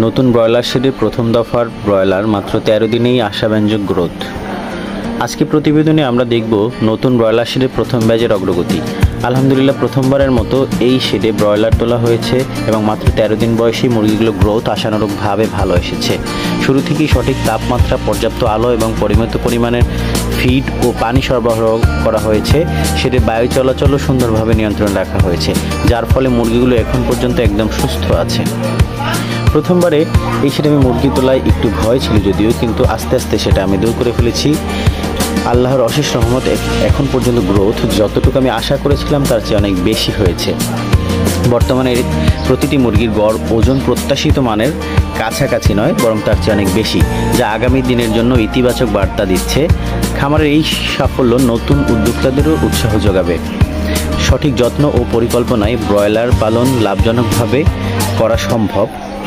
নতুন ব্রয়লার শেডের প্রথম দফার ব্রয়লার মাত্র 13 দিনেই আশাব্যঞ্জক গ্রোথ। আজকে প্রতিবেদনে আমরা দেখব নতুন ব্রয়লার শেডের প্রথম ব্যাচের অগ্রগতি। আলহামদুলিল্লাহ প্রথমবারের মতো এই শেডে ব্রয়লার তোলা হয়েছে এবং মাত্র 13 দিন বয়সী মুরগিগুলো গ্রোথ আশানুরূপভাবে ভালো এসেছে। শুরু থেকেই সঠিক তাপমাত্রা, পর্যাপ্ত আলো এবং পরিমিত পরিমাণের ফিড ও পানি সরবরাহ করা হয়েছে। শেডে বায়ু চলাচলও সুন্দরভাবে নিয়ন্ত্রণে রাখা হয়েছে, যার ফলে মুরগিগুলো এখন পর্যন্ত একদম সুস্থ আছে। প্রথমবারে এই শেডে আমি মুরগি তোলায় একটু ভয় ছিল যদিও, কিন্তু আস্তে আস্তে সেটা আমি দূর করে ফেলেছি। আল্লাহর অশেষ রহমত, এখন পর্যন্ত গ্রোথ যতটুকু আমি আশা করেছিলাম তার চেয়ে অনেক বেশি হয়েছে। বর্তমানে প্রতিটি মুরগির গড় ওজন প্রত্যাশিত মানের কাছাকাছি নয়, বরং তার চেয়ে অনেক বেশি, যা আগামী দিনের জন্য ইতিবাচক বার্তা দিচ্ছে। খামারের এই সাফল্য নতুন উদ্যোক্তাদেরও উৎসাহ যোগাবে। সঠিক যত্ন ও পরিকল্পনায় ব্রয়লার পালন লাভজনকভাবে করা সম্ভব।